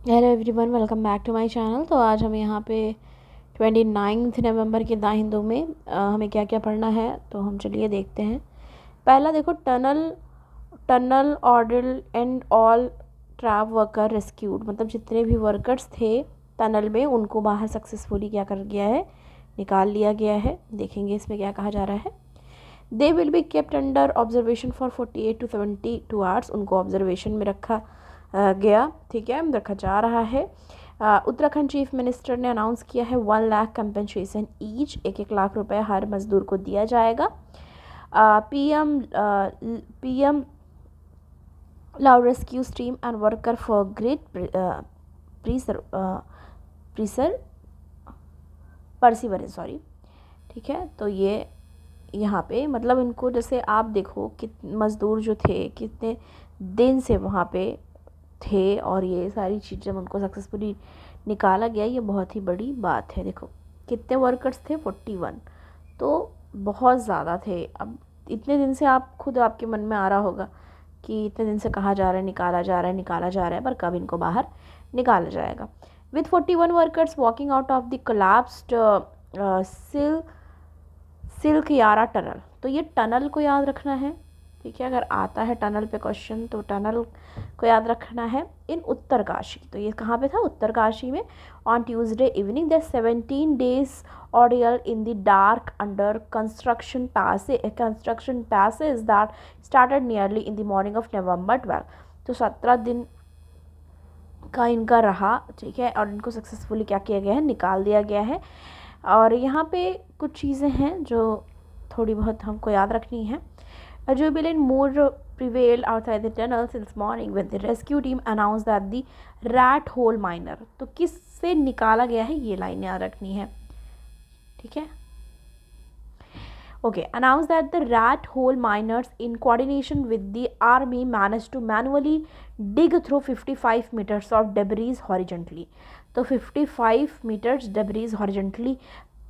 Hello everyone, welcome back to my channel. तो आज हम यहाँ पे 29 नवंबर के द हिंदू में हमें क्या क्या पढ़ना है, तो हम चलिए देखते हैं। पहला देखो, tunnel order and all trap worker rescued, मतलब जितने भी वर्कर्स थे टनल में उनको बाहर सक्सेसफुली क्या कर गया है, निकाल लिया गया है। देखेंगे इसमें क्या कहा जा रहा है। They will be kept under observation for 48 to 72 hours, उनको ऑब्जर्वेशन में रखा गया, ठीक है, रखा जा रहा है। उत्तराखंड चीफ मिनिस्टर ने अनाउंस किया है 1 लाख कंपनसेशन ईच, 1-1 लाख रुपए हर मजदूर को दिया जाएगा। पीएम लाउ rescue steam and worker for great perseverance, sorry, ठीक है। तो ये यहाँ पे मतलब इनको, जैसे आप देखो कि मज़दूर जो थे कितने दिन से वहाँ पे थे और ये सारी चीज़ें उनको सक्सेसफुली निकाला गया, ये बहुत ही बड़ी बात है। देखो कितने वर्कर्स थे, 41, तो बहुत ज़्यादा थे। अब इतने दिन से आप खुद आपके मन में आ रहा होगा कि इतने दिन से कहा जा रहा है निकाला जा रहा है निकाला जा रहा है, पर कब इनको बाहर निकाला जाएगा। With 41 workers walking out of the collapsed silk यारा टनल, तो ये टनल को याद रखना है, ठीक है। अगर आता है टनल पे क्वेश्चन तो टनल को याद रखना है। इन उत्तरकाशी, तो ये कहाँ पे था, उत्तरकाशी में। On Tuesday evening the 17 days ordeal in the dark under construction passes that started nearly in the morning of November 12, तो 17 दिन का इनका रहा, ठीक है, और इनको सक्सेसफुली क्या किया गया है, निकाल दिया गया है। और यहाँ पे कुछ चीज़ें हैं जो थोड़ी बहुत हमको याद रखनी है। A jubilant mood prevailed outside the tunnel since morning when the rescue team announced that the rat hole miner, तो किससे निकाला गया है, ये लाइन याद रखनी है, ठीक है। Okay, announced that the rat hole miners in coordination with the army managed to manually dig through 55 meters of debris horizontally, तो 55 meters debris horizontally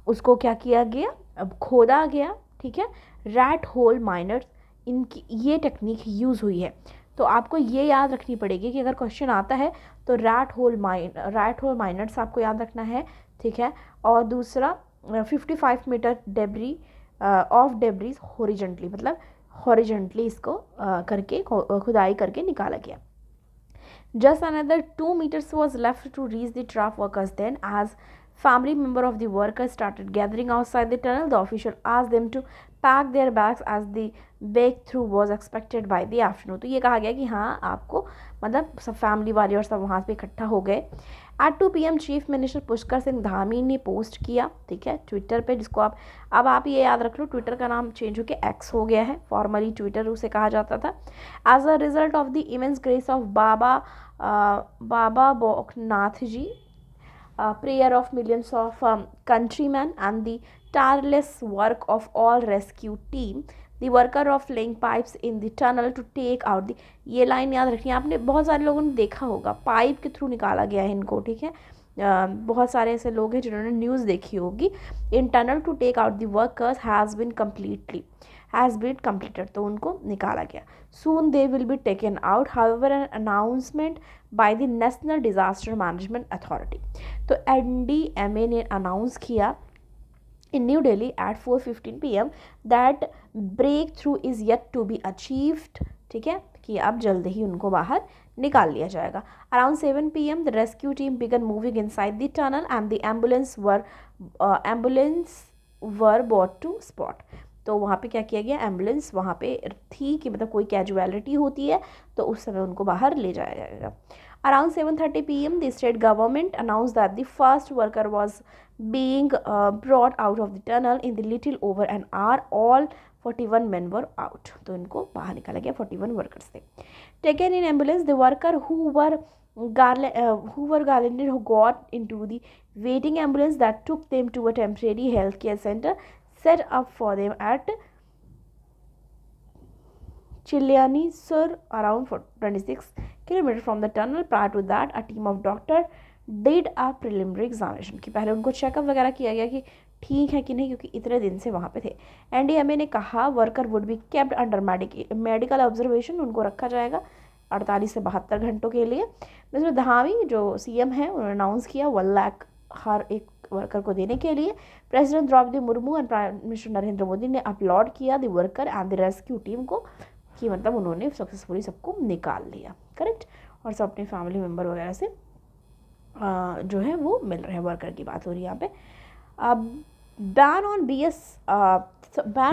उसको क्या किया गया, अब खोदा गया, ठीक है। रैट होल माइनर्स, इनकी ये टेक्निक यूज़ हुई है। तो आपको ये याद रखनी पड़ेगी कि अगर क्वेश्चन आता है तो रैट होल माइनर्स आपको याद रखना है, ठीक है। और दूसरा 55 metre debris of debris horizontally, मतलब हॉरिजेंटली इसको करके खुदाई करके निकाला गया। Just another 2 meters was left to reach the trap workers. Then, as family member of the workers started gathering outside the tunnel, the official asked them to pack their bags as the breakthrough was expected by the afternoon. तो ये कहा गया कि हाँ आपको, मतलब सब family वाले और सब वहाँ पे इकट्ठा हो गए। At 2 PM chief minister Pushkar Singh Dhami ने पोस्ट किया, ठीक है, ट्विटर पे, जिसको आप ये याद रख लो, ट्विटर का नाम चेंज होकर एक्स हो गया है, फॉर्मली ट्विटर उसे कहा जाता था। As a result of the immense grace of Baba Boknath ji, prayer of millions of countrymen and the tireless work of all rescue team, the worker of laying pipes in the tunnel to take out the, ये line याद रखनी है। आपने बहुत सारे लोगों ने देखा होगा पाइप के थ्रू निकाला गया है इनको, ठीक है। बहुत सारे ऐसे लोग हैं जिन्होंने न्यूज़ देखी होगी। In tunnel to take out the workers has been completed, तो उनको निकाला गया। Soon they will be taken out, however an announcement by the National Disaster Management Authority, तो NDMA ने अनाउंस किया in New Delhi at 4:15 PM that breakthrough is yet to be achieved, ठीक है, कि अब जल्द ही उनको बाहर निकाल लिया जाएगा। Around 7 PM the rescue team began moving inside the tunnel and the ambulance were brought to spot, तो वहाँ पे क्या किया गया, एम्बुलेंस वहाँ पे थी कि मतलब कोई कैजुअलिटी होती है तो उस समय उनको बाहर ले जाया जाएगा। Around 7:30 PM the state government announced that the first worker was being brought out of the tunnel in the little over an hour. All 41 men were out, तो इनको बाहर निकाला गया, 41 वर्कर्स थे। Taken in ambulance, the worker who were garlanded who got into the waiting ambulance that took them to a temporary healthcare center set up for them at Chiliani Sur, around 26 kilometers from the tunnel. Prior to that, a team of doctors did a preliminary examination, कि पहले उनको checkup वगैरह किया गया कि ठीक है कि नहीं, क्योंकि इतने दिन से वहाँ पे थे। NDMA ने कहा worker would be kept under medical observation, उनको रखा जाएगा 48 से 72 घंटों के लिए। मिस्टर धामी जो सीएम है उन्होंने अनाउंस किया 1 लाख हर एक वर्कर को देने के लिए। President Droupadi Murmu and prime minister Narendra Modi ने अपलॉड किया the worker and the rescue team को, कि मतलब उन्होंने सक्सेसफुली सबको निकाल लिया, करेक्ट, और सब अपने फैमिली मेम्बर वगैरह से जो है वो मिल रहे हैं। वर्कर की बात हो रही है यहाँ पे। Ban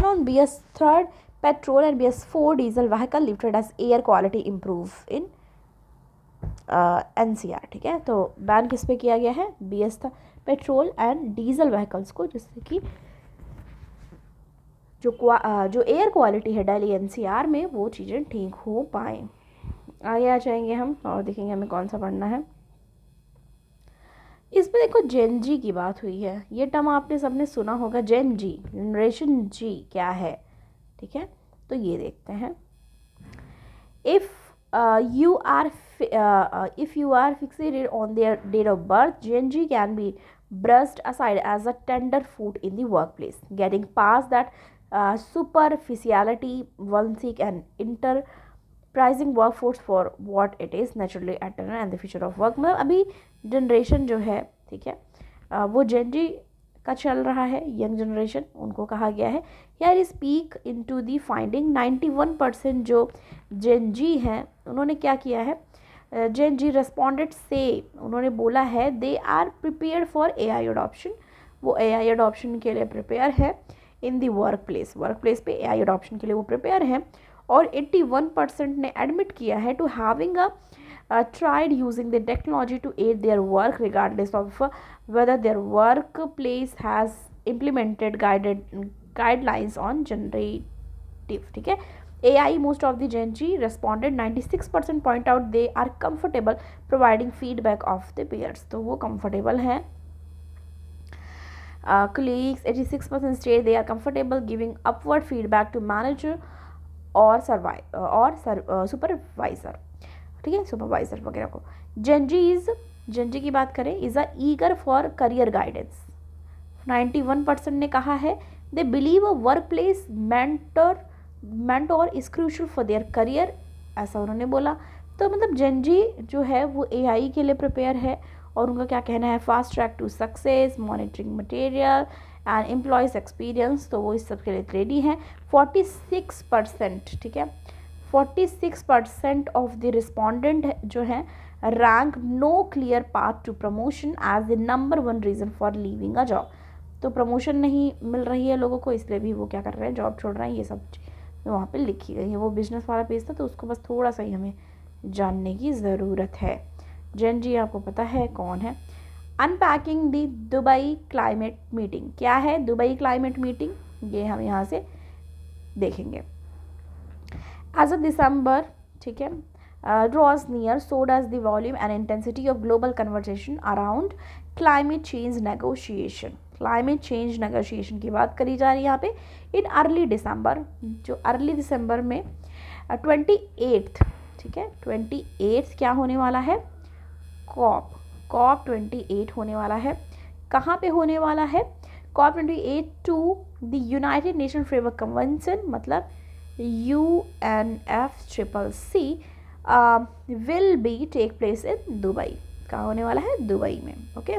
on BS third petrol and BS4 diesel vehicle lifted as air quality improve in NCR, ठीक है। तो बैन किस पे किया गया है? BS petrol and diesel vehicles को, जिससे कि जो एयर क्वालिटी है दिल्ली NCR में वो चीज़ें ठीक हो पाएँ। आगे आ जाएंगे हम और देखेंगे हमें कौन सा पढ़ना है। इसमें देखो जेन जी की बात हुई है, ये टर्म आपने सबने सुना होगा, जेन जी, जनरेशन जी क्या है, ठीक है। तो ये देखते हैं, if you are fixated on their date of birth, Gen Z can be brushed aside as a tender foot in the workplace, getting past that superficiality, one seek an enterprising workforce for what it is naturally eternal and the future of work। मतलब अभी generation जो है, ठीक है, वो जेन जी का चल रहा है, यंग जनरेशन, उनको कहा गया है यार स्पीक इनटू दी फाइंडिंग। 91% जो जेन जी हैं उन्होंने क्या किया है, जेन जी रेस्पॉन्डेड से उन्होंने बोला है they are prepared for AI adoption, वो AI अडॉप्शन के लिए प्रिपेयर है इन दी वर्क प्लेस पे AI अडॉप्शन के लिए वो प्रिपेयर है। और 81% ने एडमिट किया है to having tried using the technology to aid their work regardless of whether their workplace has implemented guidelines on generative, ठीक है, AI। Most of the Gen Z responded, 96% point out they are comfortable providing feedback of the peers, तो वो comfortable हैं। Colleagues 86% state they are comfortable giving upward feedback to manager और supervisor, ठीक है, supervisor वगैरह को। जेन जी की बात करें, is a eager for career guidance, 91% ने कहा है they believe a work place mentor is crucial for their career, ऐसा उन्होंने बोला। तो मतलब जेन जी जो है वो AI के लिए प्रिपेयर है और उनका क्या कहना है, fast track to success, monitoring material and employees experience, तो वो इस सब के लिए रेडी हैं। 46%, ठीक है, 46% ऑफ द रिस्पॉन्डेंट जो हैं rank no clear path to promotion as the number 1 reason for leaving a job. तो प्रमोशन नहीं मिल रही है लोगों को, इसलिए भी वो क्या कर रहे हैं, जॉब छोड़ रहे हैं। ये सब वहाँ पे लिखी गई है। वो बिजनेस वाला पेज था तो उसको बस थोड़ा सा ही हमें जानने की ज़रूरत है। जेन जी आपको पता है कौन है। Unpacking the Dubai climate meeting, क्या है दुबई क्लाइमेट मीटिंग, ये हम यहाँ से देखेंगे। एज अ दिसंबर, ठीक है, draws near, so does the volume and intensity of global conversation around climate change negotiation। climate change negotiation की बात करी जा रही है यहाँ पे। इन अर्ली दिसंबर, जो अर्ली दिसंबर में 28th, ठीक है, 28th क्या होने वाला है, COP 28 होने वाला है। कहाँ पे होने वाला है, COP 28 to the United Nation framework convention, मतलब UNFCCC will be take place in Dubai. कहाँ होने वाला है, दुबई में, ओके,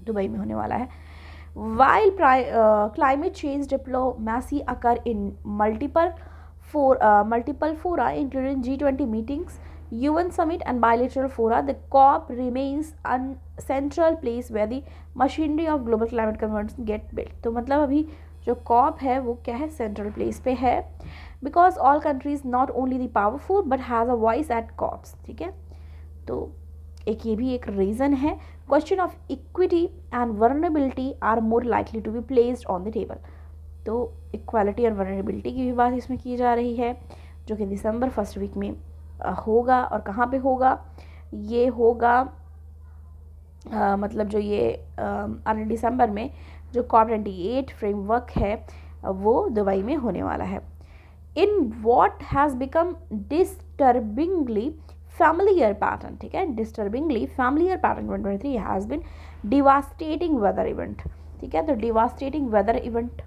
दुबई में होने वाला है। While climate change diplomacy occur in multiple fora including G20 meetings, UN summit and bilateral fora, the COP remains a central place where the machinery of global climate convention get built। तो मतलब अभी जो COP है वो क्या है, central place पे है, because all countries not only the powerful but has a voice at COPs, ठीक है। तो एक ये भी एक रीज़न है। Question of equity and vulnerability are more likely to be placed on the table. तो इक्वालिटी और वर्नेबिलिटी की भी बात इसमें की जा रही है, जो कि दिसंबर फर्स्ट वीक में होगा। और कहाँ पे होगा, ये होगा मतलब जो ये अर्ली दिसंबर में जो COP 28 फ्रेमवर्क है वो दुबई में होने वाला है। In what has become disturbingly familiar pattern, ठीक है, disturbingly familiar pattern 2023 has been devastating weather event, ठीक है। तो devastating weather event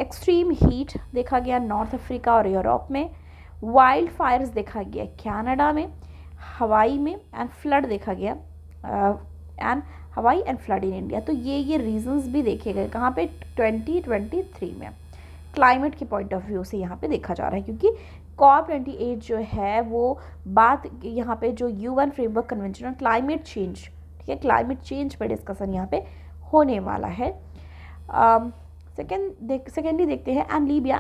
extreme heat देखा गया नॉर्थ अफ्रीका और यूरोप में, वाइल्ड फायर्स देखा गया कनाडा में, हवाई में, एंड फ्लड देखा गया एंड हवाई एंड फ्लड इन इंडिया। तो ये रीजंस भी देखे गए कहाँ पे 2023 में क्लाइमेट के पॉइंट ऑफ व्यू से यहाँ पे देखा जा रहा है, क्योंकि COP28 जो है वो बात यहाँ पे जो UN framework convention on climate change, ठीक है, क्लाइमेट चेंज पे डिस्कशन यहाँ पे होने वाला है। सेकेंडली देखते हैं and Libya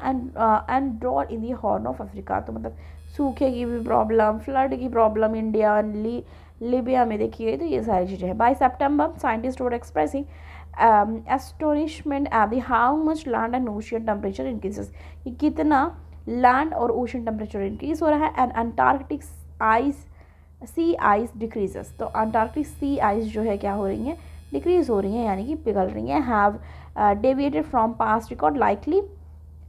and drought in the Horn of Africa. तो मतलब सूखे की भी प्रॉब्लम, फ्लड की प्रॉब्लम इंडिया एंड लीबिया में देखी गई। तो ये सारी चीज़ें हैं। By September scientist were expressing astonishment at the how much land and ocean temperature increases, कि कितना लैंड और ओशन टेम्परेचर इंक्रीज हो रहा है, and Antarctic ice sea ice decreases. तो अंटार्कटिक सी आइस जो है क्या हो रही है, डिक्रीज हो रही है, यानी कि पिघल रही हैं। Have deviated from past record likely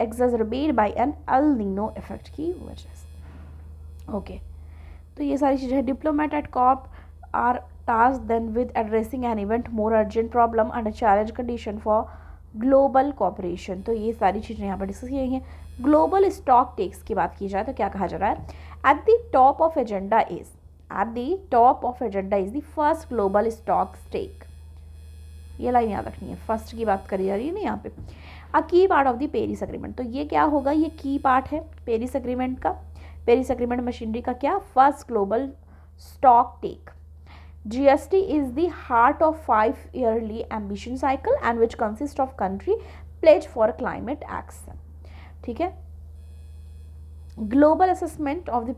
exacerbated by an El Nino effect की वजह से। ओके, तो ये सारी चीज़ें। Diplomat at COP are tasked then with addressing an event more urgent problem and a challenge condition for global cooperation। तो ये सारी चीज़ें यहाँ पर डिस्कस की गई हैं। ग्लोबल स्टॉक टेक्स की बात की जाए तो क्या कहा जा रहा है, at the top of agenda is the first global stock take. ये लाइन याद रखनी है, फर्स्ट की बात करी जा रही है ना यहाँ पे। A key part of the Paris agreement, तो ये क्या होगा, ये की पार्ट है पेरिस एग्रीमेंट का। पेरिस एग्रीमेंट मशीनरी का क्या, first global stock take. GST is the heart of 5-yearly ambition cycle and which consists of country pledge for climate action। ठीक है, global assessment of the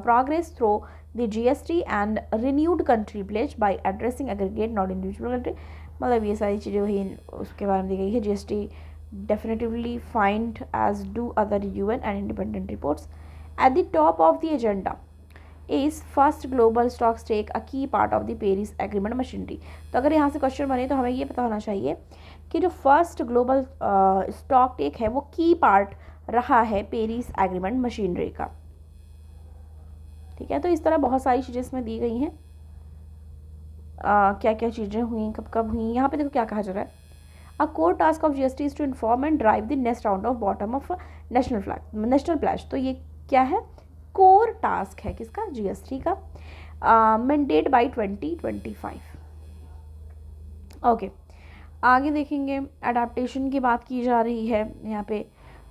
progress through the GST and renewed country pledge by addressing aggregate not individual country। मतलब ये सारी चीज़ें वही उसके बारे में दी गई है। GST definitively find as do other UN and independent reports। At the top of the agenda is first global stock stake a key part of the Paris agreement machinery। तो अगर यहाँ से क्वेश्चन बने तो हमें ये पता होना चाहिए कि जो फर्स्ट ग्लोबल स्टॉक टेक है वो की पार्ट रहा है पेरिस एग्रीमेंट मशीनरी का। ठीक है, तो इस तरह बहुत सारी चीज़ें इसमें दी गई हैं। क्या क्या चीज़ें हुई, कब कब हुई। यहाँ पे देखो क्या कहा जा रहा है, a core task of GST is to inform and drive the next round of bottom of national pledges. तो ये क्या है, कोर टास्क है किसका, GST का, मैंडेट बाय 2025। ओके, आगे देखेंगे अडेप्टेशन की बात की जा रही है। यहाँ पे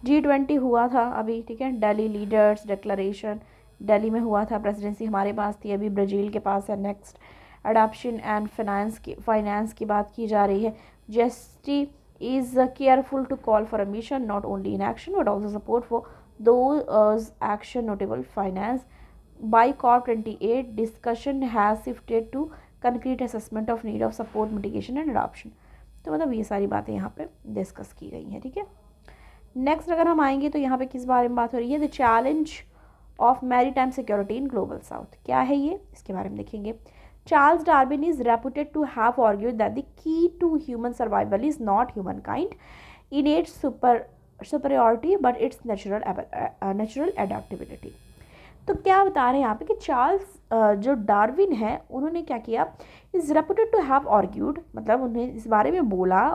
G20 हुआ था अभी, ठीक है, दिल्ली लीडर्स डिक्लेरेशन दिल्ली में हुआ था, प्रेसिडेंसी हमारे पास थी, अभी ब्राज़ील के पास है। नेक्स्ट अडेप्शन एंड फाइनेंस की बात की जा रही है। GST is careful to call for ambition not only in action but also support for those action notable finance। By COP28 discussion has shifted to concrete assessment of need of support mitigation and adoption। तो मतलब ये सारी बातें यहाँ पे discuss की गई हैं। ठीक है, नेक्स्ट अगर हम आएंगे तो यहाँ पे किस बारे में बात हो रही है, the challenge of maritime security in global south. क्या है ये, इसके बारे में देखेंगे। Charles Darwin is reputed to have argued that the key to human survival is not human kind innate superiority but its natural adaptability। तो क्या बता रहे हैं यहाँ पे कि चार्ल्स जो डार्विन है उन्होंने क्या किया, is reputed to have argued, मतलब उन्हें इस बारे में बोला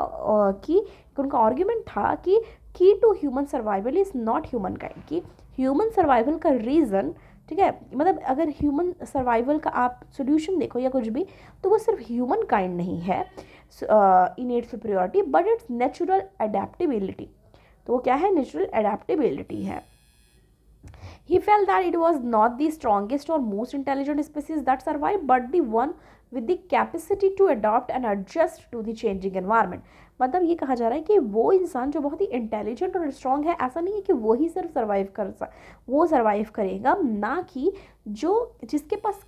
कि उनका आर्ग्यूमेंट था कि key to human survival is not human kind, कि ह्यूमन सर्वाइवल का रीज़न, ठीक है, मतलब अगर ह्यूमन सर्वाइवल का आप सोल्यूशन देखो या कुछ भी, तो वो सिर्फ ह्यूमन काइंड नहीं है इनेट superiority but it's natural adaptability. तो वो क्या है, नेचुरल अडेप्टेबिलिटी है। He felt that it was not the strongest or most intelligent species that survived, but the one with the capacity to adapt and adjust to the changing environment। मतलब ये कहा जा रहा है कि वो इंसान जो बहुत ही इंटेलिजेंट और स्ट्रॉन्ग है, ऐसा नहीं है कि वो ही सिर्फ वो सर्वाइव करेगा, ना कि जो जिसके पास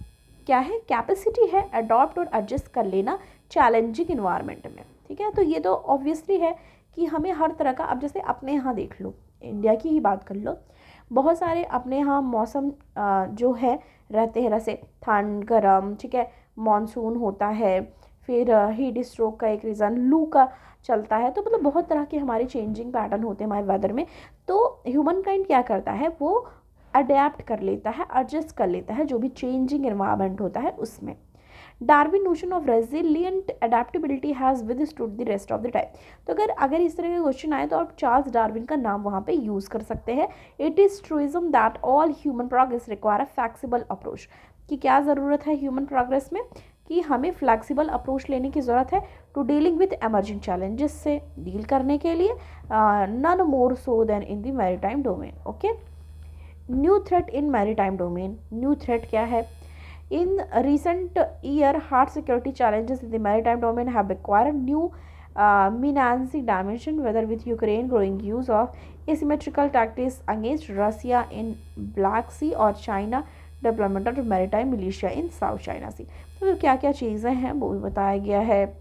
क्या है, कैपेसिटी है अडॉप्ट और एडजस्ट कर लेना चैलेंजिंग इन्वायरमेंट में। ठीक है, तो ये तो ऑब्वियसली है कि हमें हर तरह का, अब जैसे अपने यहाँ देख लो, इंडिया की ही बात कर लो, बहुत सारे अपने यहाँ मौसम जो है रहते हैं, जैसे ठंड गर्म, ठीक है, मानसून होता है, फिर हीट स्ट्रोक का एक रीज़न लू का चलता है। तो मतलब बहुत तरह के हमारे चेंजिंग पैटर्न होते हैं हमारे वेदर में। तो ह्यूमन काइंड क्या करता है, वो अडेप्ट कर लेता है, एडजस्ट कर लेता है जो भी चेंजिंग एनवायरनमेंट होता है उसमें। Darwin notion of resilient adaptability has withstood the rest of the time. तो अगर इस तरह के क्वेश्चन आए तो आप चार्ल्स डार्विन का नाम वहाँ पे यूज़ कर सकते हैं। It is truism that all human progress require a flexible approach, कि क्या ज़रूरत है ह्यूमन प्रोग्रेस में, कि हमें फ्लेक्सिबल अप्रोच लेने की ज़रूरत है to dealing with emerging challenges से डील करने के लिए, none more so than in the maritime domain. Okay, new threat in maritime domain. New threat क्या है? In recent year hard security challenges in the maritime domain have required new menacing dimension, whether with Ukraine growing use of asymmetrical tactics against Russia in Black Sea or China deployment of maritime militia in South China Sea। तो क्या क्या चीज़ें हैं वो भी बताया गया है।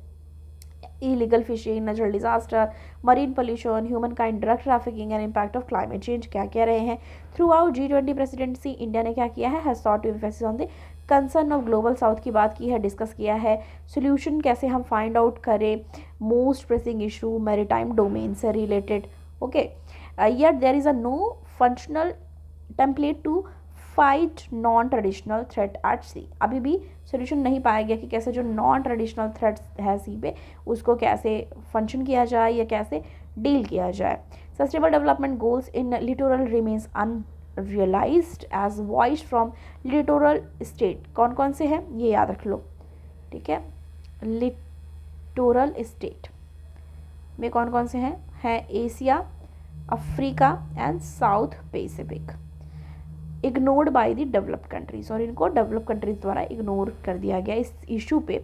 Illegal fishing, natural disaster, marine pollution, human kind drug trafficking and impact of climate change क्या कह रहे हैं। Through out G20 presidency India ने क्या किया है? Has sought to emphasis on the concern of global south की बात की है, डिस्कस किया है। सोल्यूशन कैसे हम फाइंड आउट करें most pressing issue maritime domain से related. Okay, yet there is a no functional template to fight non traditional threat at sea. अभी भी सोल्यूशन नहीं पाया गया कि कैसे जो नॉन ट्रेडिशनल थ्रेट्स है सी पे उसको कैसे फंक्शन किया जाए या कैसे डील किया जाए। Sustainable development goals in littoral remains unrealized as voice from littoral state. कौन कौन से हैं ये याद रख लो, ठीक है। लिटोरल स्टेट में कौन कौन से हैं Asia, Africa and south Pacific. Ignored by the developed countries, और इनको डेवलप कंट्रीज द्वारा इग्नोर कर दिया गया इस इशू पे।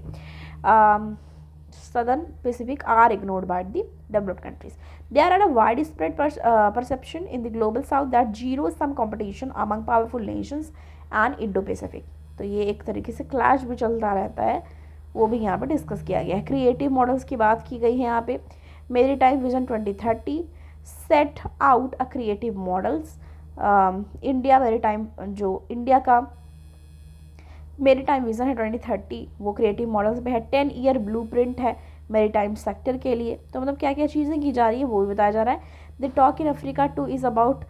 Southern Pacific are ignored by the developed countries. There are a widespread perception in the global south that zero sum competition among powerful nations and Indo Pacific. तो ये एक तरीके से क्लैश भी चलता रहता है, वो भी यहाँ पे डिस्कस किया गया है। क्रिएटिव मॉडल्स की बात की गई है यहाँ पे। Maritime vision 2030 set out a creative models. India maritime, जो इंडिया का मैरीटाइम विजन है 2030 वो क्रिएटिव मॉडल्स में है। 10 ईयर ब्लूप्रिंट है मैरीटाइम सेक्टर के लिए। तो मतलब क्या क्या चीज़ें की जा रही है वो भी बताया जा रहा है। The talk in Africa two is about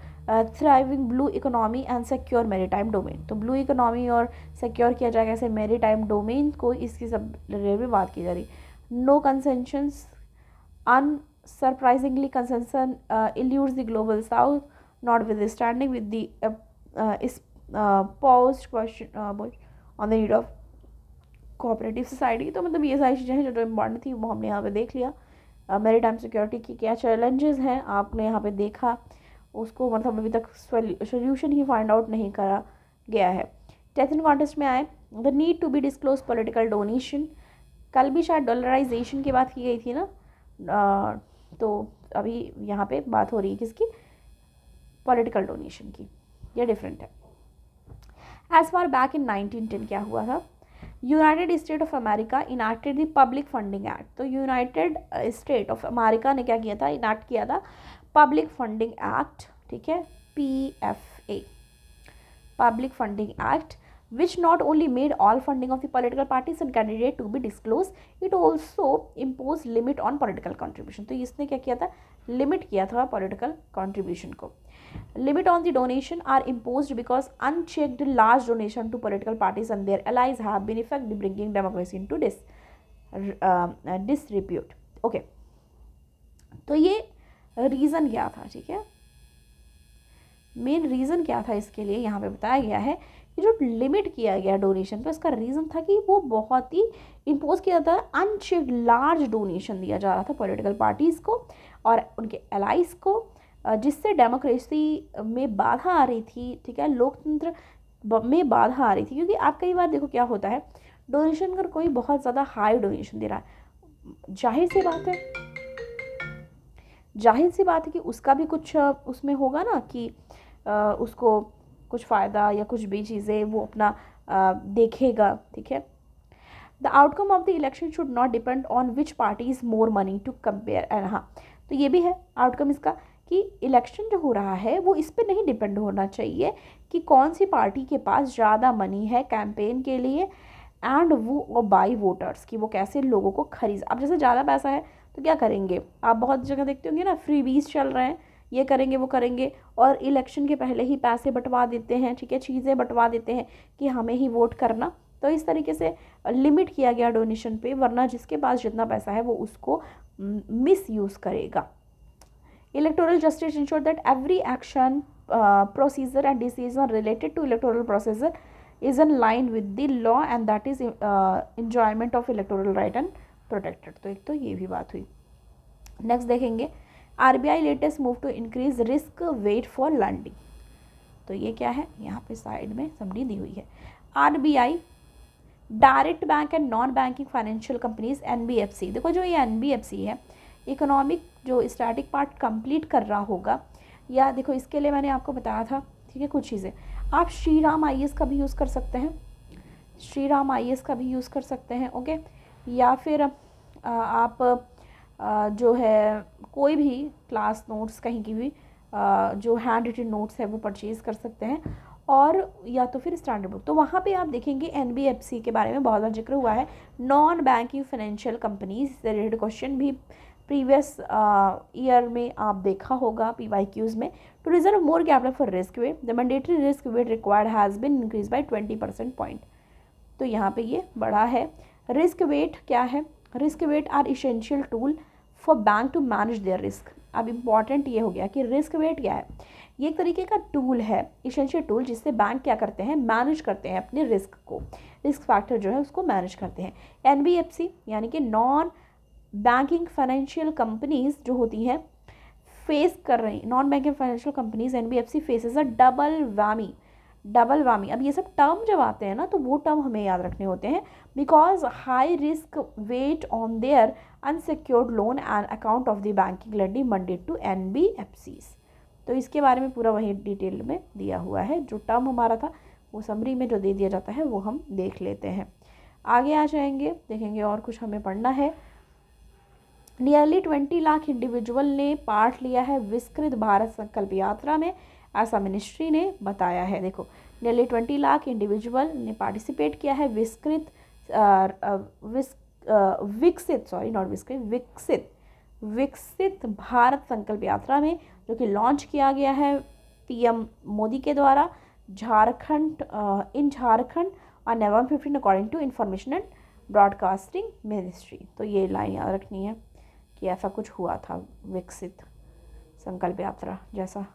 thriving blue economy and secure maritime domain. तो ब्लू इकोनॉमी और सिक्योर किया जाएगा ऐसे मैरीटाइम डोमेन को, इसकी सब रिलेटेड भी बात की जा रही। No consensus, unsurprisingly consensus eludes the global south notwithstanding with the posed question on the need of cooperative society। तो मतलब ये सारी चीज़ें हैं जो इम्पॉर्टेंट थी वो हमने यहाँ पे देख लिया। मैरीटाइम सिक्योरिटी की क्या चैलेंजेस हैं आपने यहाँ पे देखा, उसको मतलब अभी तक सोल्यूशन ही फाइंड आउट नहीं करा गया है। टेस्ट एंड कॉन्टेस्ट में आए the need to be disclose political donation. कल भी शायद डॉलराइजेशन की बात की गई थी ना, तो अभी यहाँ पे बात हो रही है किसकी? पॉलिटिकल डोनेशन की, ये डिफरेंट है। एज फार बैक इन 1910 क्या हुआ था? United state of America enacted the public funding act. तो यूनाइटेड स्टेट ऑफ अमेरिका ने क्या किया था? इनैक्ट किया था पब्लिक फंडिंग एक्ट, ठीक है, PFA, public funding act, which not only made all funding of the political parties and candidate to be disclosed, it also imposed limit on political contribution। तो इसने क्या किया था? लिमिट किया था पॉलिटिकल कंट्रीब्यूशन को। Limit on the donation are imposed because unchecked large donation to political parties and their allies have been effective bringing democracy into disrepute। Okay, तो ये रीज़न क्या था? ठीक है, मेन रीज़न क्या था इसके लिए यहाँ पे बताया गया है कि जो लिमिट किया गया डोनेशन पे उसका रीज़न था कि वो बहुत ही इम्पोज किया था। अनचेक्ड लार्ज डोनेशन दिया जा रहा था पॉलिटिकल पार्टीज़ को और उनके एलाइज को, जिससे डेमोक्रेसी में बाधा आ रही थी, ठीक है, लोकतंत्र में बाधा आ रही थी। क्योंकि आप कई बार देखो क्या होता है, डोनेशन अगर कोई बहुत ज़्यादा हाई डोनेशन दे रहा है, जाहिर सी बात है कि उसका भी कुछ उसमें होगा ना कि उसको कुछ फ़ायदा या कुछ भी चीज़ें वो अपना देखेगा, ठीक है। The outcome of the election should not depend on which party is more money to compare. हाँ, तो ये भी है आउटकम इसका कि इलेक्शन जो हो रहा है वो इस पर नहीं डिपेंड होना चाहिए कि कौन सी पार्टी के पास ज़्यादा मनी है कैंपेन के लिए एंड वो बाई वोटर्स कि वो कैसे लोगों को खरीद। अब जैसे ज़्यादा पैसा है तो क्या करेंगे, आप बहुत जगह देखते होंगे ना, फ्रीबीज चल रहे हैं, ये करेंगे वो करेंगे, और इलेक्शन के पहले ही पैसे बंटवा देते हैं, ठीक है, चीज़ें बंटवा देते हैं कि हमें ही वोट करना। तो इस तरीके से लिमिट किया गया डोनेशन पे, वरना जिसके पास जितना पैसा है वो उसको मिस यूज़ करेगा। Electoral justice ensure that every action, procedure and decision related to electoral procedure is in line with the law and that is enjoyment of electoral right and protected. तो एक तो ये भी बात हुई। नेक्स्ट देखेंगे RBI latest move to increase risk weight for lending. तो ये क्या है, यहाँ पे साइड में समरी दी हुई है। RBI direct bank and non banking financial companies NBFC, देखो जो ये NBFC है इकोनॉमिक जो स्टैटिक पार्ट कंप्लीट कर रहा होगा, या देखो इसके लिए मैंने आपको बताया था, ठीक है, कुछ चीज़ें आप श्रीराम IAS का भी यूज़ कर सकते हैं, श्रीराम IAS का भी यूज़ कर सकते हैं, ओके, या फिर आप जो है कोई भी क्लास नोट्स कहीं की भी जो हैंड रिटन नोट्स है वो परचेज़ कर सकते हैं, और या तो फिर स्टैंडर्ड बुक। तो वहाँ पे आप देखेंगे NBFC के बारे में बहुत ज़्यादा जिक्र हुआ है, नॉन बैंकिंग फाइनेंशियल कंपनीज से रिलेटेड क्वेश्चन भी प्रीवियस ईयर में आप देखा होगा PYQs में। To reserve more capital for risk weight, the mandatory risk weight required has been increase by 20% point. तो यहाँ पे ये बड़ा है। रिस्क वेट क्या है, risk weight are essential tool for bank to manage their risk. अब इम्पॉर्टेंट ये हो गया कि रिस्क वेट क्या है, ये एक तरीके का टूल है, इसेंशियल टूल, जिससे बैंक क्या करते हैं, मैनेज करते हैं अपने रिस्क को, रिस्क फैक्टर जो है उसको मैनेज करते हैं। NBFC यानी कि नॉन बैंकिंग फाइनेंशियल कंपनीज जो होती हैं फेस कर रही, non banking financial companies NBFC faces a double whammy. अब ये सब टर्म जब आते हैं ना तो वो टर्म हमें याद रखने होते हैं, because high risk weight on their unsecured loan and account of the banking lending mandated to NBFCs। तो इसके बारे में पूरा वही डिटेल में दिया हुआ है, जो टर्म हमारा था वो समरी में जो दे दिया जाता है वो हम देख लेते हैं। आगे आ जाएंगे, देखेंगे और कुछ हमें पढ़ना है। नियरली 20 लाख इंडिविजुअल ने पार्ट लिया है विस्तृत भारत संकल्प यात्रा में, ऐसा मिनिस्ट्री ने बताया है। देखो नियरली 20 लाख इंडिविजुअल ने पार्टिसिपेट किया है विकसित भारत संकल्प यात्रा में, जो कि लॉन्च किया गया है PM मोदी के द्वारा Jharkhand on November 15 according to information and broadcasting ministry. तो ये लाइन याद रखनी है कि ऐसा कुछ हुआ था विकसित संकल्प यात्रा, जैसा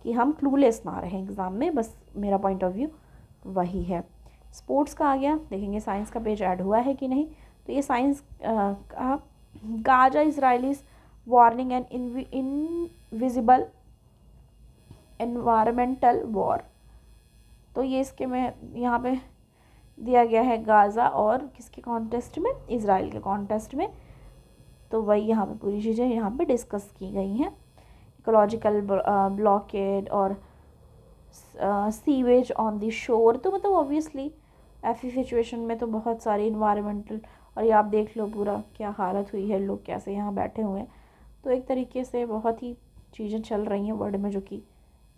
कि हम क्लूलेस ना रहें एग्ज़ाम में, बस मेरा पॉइंट ऑफ व्यू वही है। स्पोर्ट्स का आ गया, देखेंगे साइंस का पेज ऐड हुआ है कि नहीं। तो ये साइंस का Gaza Israelis warning and invisible environmental war. तो ये इसके में यहाँ पे दिया गया है गाज़ा और किसके कॉन्टेस्ट में, इजराइल के कॉन्टेस्ट में। तो वही यहाँ पे पूरी चीज़ें यहाँ पे डिस्कस की गई हैं। इकोलॉजिकल ब्लॉकेड और सीवेज ऑन द शोर। तो मतलब ऑब्वियसली ऐसी सिचुएशन में तो बहुत सारी इन्वायरमेंटल, और ये आप देख लो पूरा क्या हालत हुई है, लोग कैसे यहाँ बैठे हुए हैं। तो एक तरीके से बहुत ही चीज़ें चल रही हैं वर्ल्ड में जो कि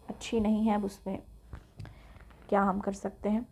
अच्छी नहीं है, अब उसमें क्या हम कर सकते हैं।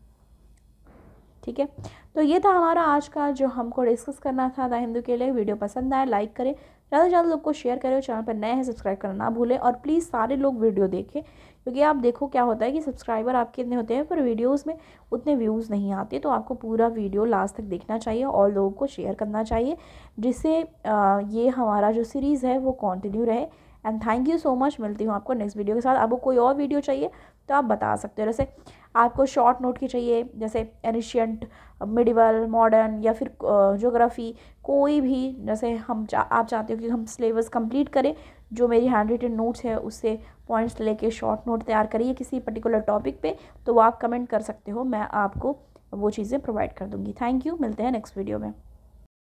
ठीक है, तो ये था हमारा आज का जो हमको डिस्कस करना था द हिंदू के लिए। वीडियो पसंद आए लाइक करें, ज़्यादा से ज़्यादा लोग को शेयर करें, चैनल पर नए हैं सब्सक्राइब करना ना भूलें, और प्लीज़ सारे लोग वीडियो देखें, क्योंकि आप देखो क्या होता है कि सब्सक्राइबर आपके इतने होते हैं पर वीडियोस में उतने व्यूज़ नहीं आते। तो आपको पूरा वीडियो लास्ट तक देखना चाहिए और लोगों को शेयर करना चाहिए, जिससे ये हमारा जो सीरीज़ है वो कंटिन्यू रहे। And thank you so much, मिलती हूँ आपको नेक्स्ट वीडियो के साथ। आपको कोई और वीडियो चाहिए तो आप बता सकते हो, जैसे आपको शॉर्ट नोट की चाहिए, जैसे एनिशियंट, मिडिवल, मॉडर्न, या फिर ज्योग्राफी, कोई भी, जैसे आप चाहते हो कि हम सिलेबस कंप्लीट करें, जो मेरी हैंड रिटन नोट्स है उससे पॉइंट्स लेके शॉर्ट नोट तैयार करिए किसी पर्टिकुलर टॉपिक पे, तो वो आप कमेंट कर सकते हो, मैं आपको वो चीज़ें प्रोवाइड कर दूँगी। थैंक यू, मिलते हैं नेक्स्ट वीडियो में।